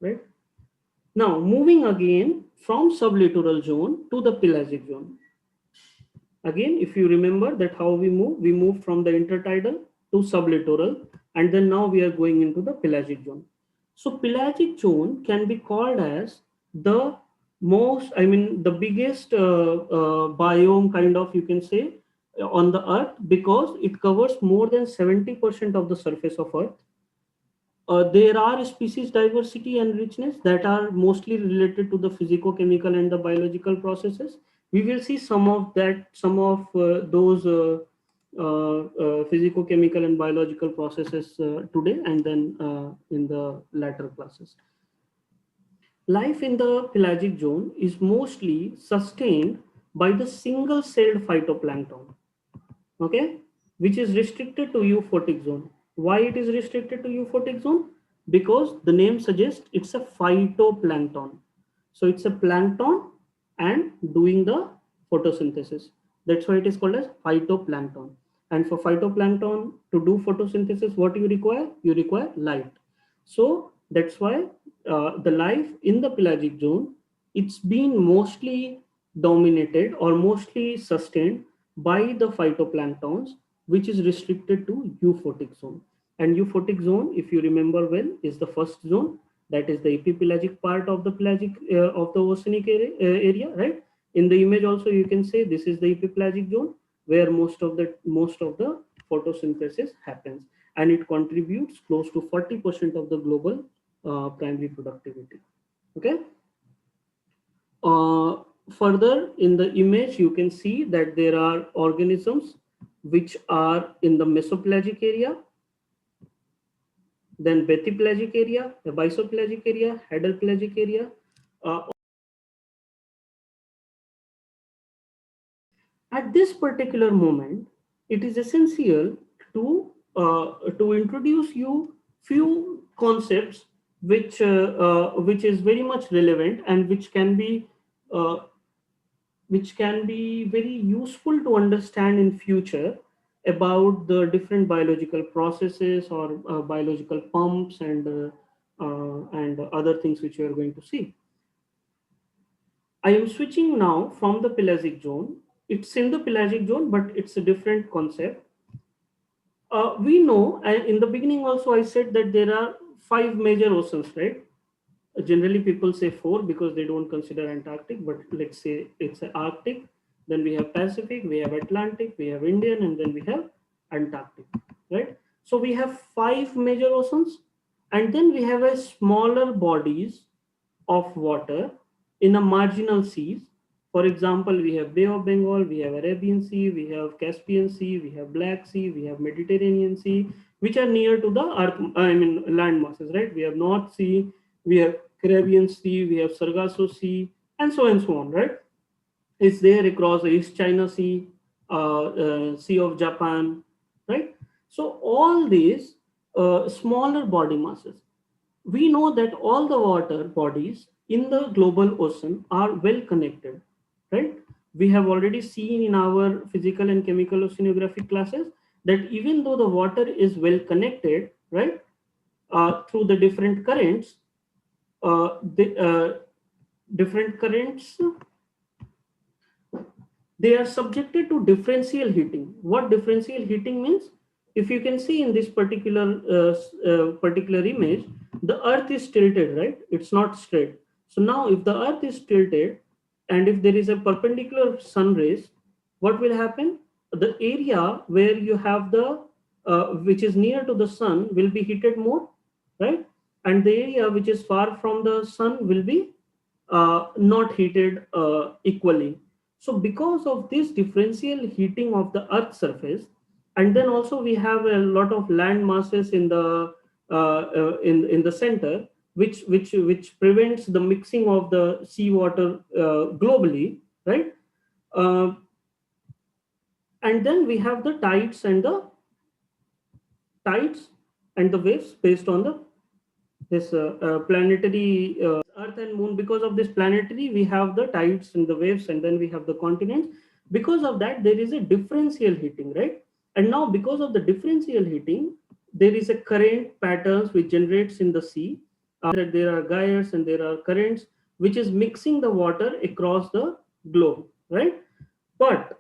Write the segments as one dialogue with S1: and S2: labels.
S1: right? Now, moving again from sublittoral zone to the pelagic zone. Again, if you remember that how we moved from the intertidal to sublittoral, and then now we are going into the pelagic zone. So pelagic zone can be called as the the biggest biome kind of, you can say, on the earth, because it covers more than 70% of the surface of earth. There are species diversity and richness that are mostly related to the physico-chemical and the biological processes. We will see some of that, some of those physico-chemical and biological processes today, and then in the later classes. Life in the pelagic zone is mostly sustained by the single-celled phytoplankton, okay, which is restricted to euphotic zone. Why it is restricted to euphotic zone? Because the name suggests it's a phytoplankton. So it's a plankton and doing the photosynthesis. That's why it is called as phytoplankton. And for phytoplankton to do photosynthesis, what you require? You require light. So that's why the life in the pelagic zone, it's been mostly dominated or mostly sustained by the phytoplanktons, which is restricted to euphotic zone. And euphotic zone, if you remember well, is the first zone, that is the epipelagic part of the pelagic of the oceanic area, right? In the image also you can say this is the epipelagic zone, where most of the photosynthesis happens, and it contributes close to 40% of the global primary productivity. Okay. Further in the image, you can see that there are organisms which are in the mesopelagic area, then bathypelagic area, the bisopelagic area, hadalpelagic area. Uh, at this particular moment, it is essential to introduce you few concepts which is very much relevant and uh, which can be very useful to understand in future about the different biological processes or biological pumps and other things which we are going to see. I am switching now from the pelagic zone. It's in the pelagic zone, but it's a different concept. We know, and in the beginning also I said that there are five major oceans, right? Generally people say four because they don't consider Antarctic, but let's say it's Arctic, then we have Pacific, we have Atlantic, we have Indian, and then we have Antarctic, right? So we have five major oceans, and then we have a smaller bodies of water in a marginal seas. For example, we have Bay of Bengal, we have Arabian Sea, we have Caspian Sea, we have Black Sea, we have Mediterranean Sea, which are near to the earth, land masses, right? We have North Sea, we have Caribbean Sea, we have Sargasso Sea, and so on, right? It's there across the East China Sea, Sea of Japan, right? So all these smaller body masses, we know that all the water bodies in the global ocean are well connected, right? We have already seen in our physical and chemical oceanographic classes that even though the water is well connected, right, through the different currents, the different currents, they are subjected to differential heating. What differential heating means? If you can see in this particular image, the earth is tilted, right? It's not straight. So now if the earth is tilted and if there is a perpendicular sun rays, what will happen? The area where you have the which is near to the sun will be heated more, right? And the area which is far from the sun will be not heated equally. So because of this differential heating of the earth's surface, and then also we have a lot of land masses in the in the center, which prevents the mixing of the seawater globally, right? uh, and then we have the tides and the waves based on the this planetary earth and moon. Because of this planetary, we have the tides and the waves, and then we have the continents. Because of that, there is a differential heating, right? And now because of the differential heating, there is a current patterns which generates in the sea, that there are gyres and there are currents which is mixing the water across the globe, right? But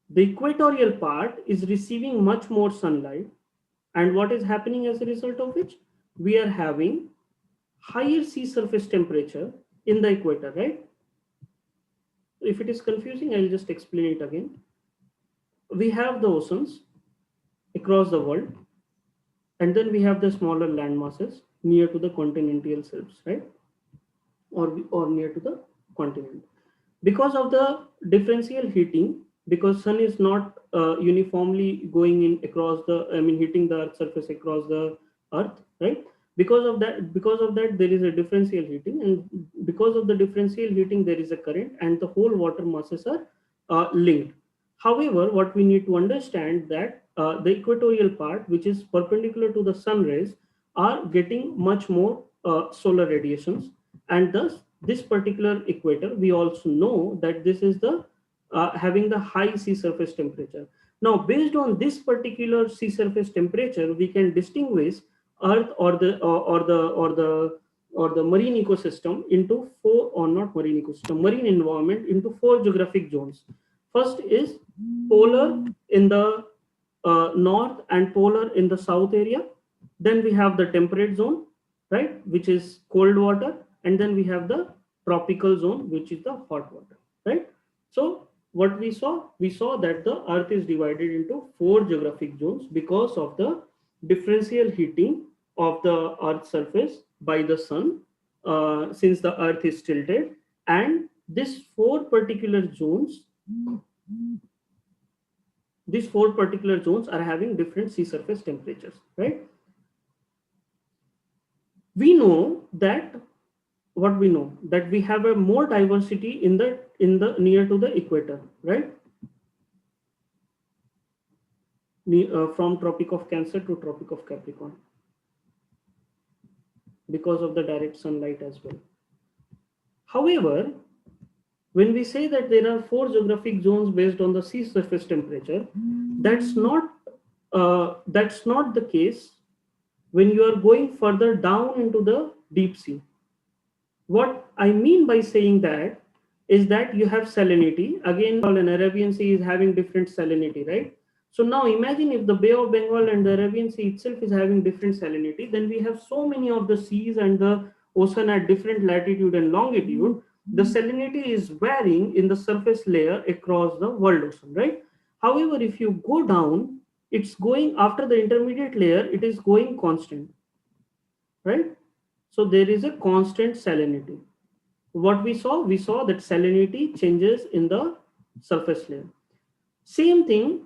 S1: the equatorial part is receiving much more sunlight, and what is happening as a result of which we are having higher sea surface temperature in the equator, right? If it is confusing, I'll just explain it again. We have the oceans across the world, and then we have the smaller land masses near to the continental shelves, right? Or near to the continent. Because of the differential heating, because sun is not uniformly going in across the, I mean, hitting the earth surface across the earth, right? Because of that there is a differential heating, and because of the differential heating there is a current, and the whole water masses are linked. However, what we need to understand that the equatorial part, which is perpendicular to the sun rays, are getting much more solar radiations, and thus this particular equator, we also know that this is the having the high sea surface temperature. Now, based on this particular sea surface temperature, we can distinguish earth or the marine ecosystem into four, or not marine ecosystem, marine environment into four geographic zones. First is polar in the north and polar in the south area. Then we have the temperate zone, right, which is cold water, and then we have the tropical zone, which is the hot water, right? So what we saw that the earth is divided into four geographic zones because of the differential heating of the earth surface by the sun, since the earth is tilted, and these four particular zones are having different sea surface temperatures, right? We know that what we know that we have a more diversity in the near to the equator, right? From tropic of Cancer to tropic of Capricorn, because of the direct sunlight as well. However, when we say that there are four geographic zones based on the sea surface temperature, that's not the case when you are going further down into the deep sea. What I mean by saying that is that you have salinity. Again, an Arabian Sea is having different salinity, right? So now imagine if the Bay of Bengal and the Arabian Sea itself is having different salinity, then we have so many of the seas and the ocean at different latitude and longitude. The salinity is varying in the surface layer across the world ocean, right? However, if you go down, it's going after the intermediate layer, it is going constant, right? So there is a constant salinity. What we saw that salinity changes in the surface layer. Same thing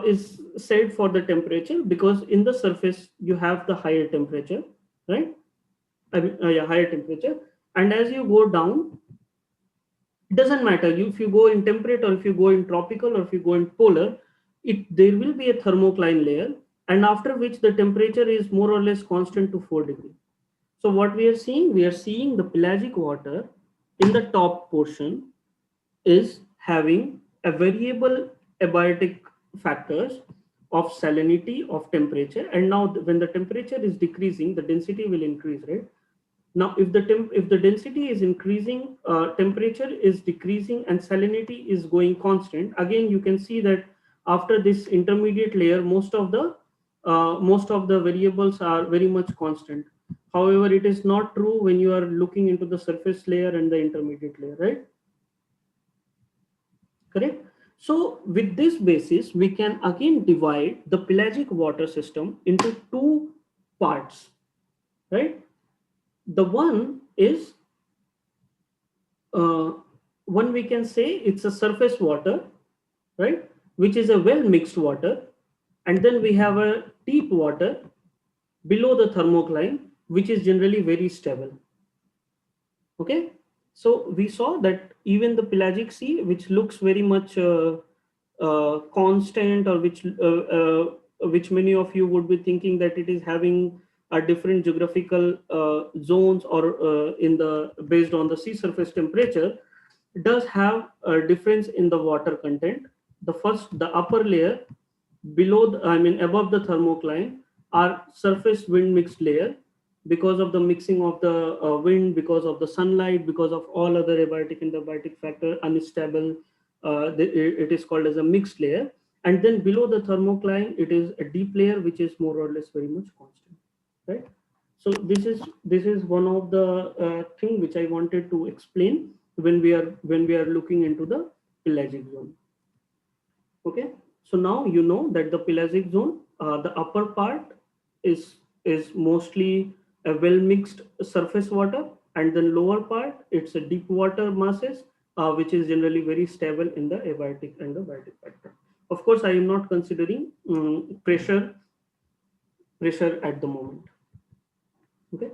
S1: is said for the temperature, because in the surface you have the higher temperature, right? I mean, yeah, higher temperature. And as you go down, it doesn't matter if you go in temperate or if you go in tropical or if you go in polar, there will be a thermocline layer, and after which the temperature is more or less constant to 4 degrees. So what we are seeing the pelagic water in the top portion is having a variable abiotic factors of salinity, of temperature, and now when the temperature is decreasing, the density will increase, right? Now, if the density is increasing, temperature is decreasing, and salinity is going constant, again you can see that after this intermediate layer, most of the variables are very much constant. However, it is not true when you are looking into the surface layer and the intermediate layer, right? Correct. So with this basis, we can again divide the pelagic water system into two parts, right? The one is one we can say it's a surface water, right, which is a well mixed water, and then we have a deep water below the thermocline, which is generally very stable. Okay, so we saw that even the pelagic sea, which looks very much constant, or which many of you would be thinking that it is having a different geographical zones, or in the based on the sea surface temperature, does have a difference in the water content. The upper layer below the, I mean above the thermocline, are surface wind mixed layer, because of the mixing of the wind, because of the sunlight, because of all other abiotic and abiotic factor, unstable. It is called as a mixed layer. And then below the thermocline, it is a deep layer, which is more or less very much constant, right? So this is one of the thing which I wanted to explain when we are looking into the pelagic zone. Okay, so now you know that the pelagic zone, the upper part is mostly a well mixed surface water, and the lower part it's a deep water masses, which is generally very stable in the abiotic and the biotic factor. Of course, I am not considering pressure at the moment. Okay,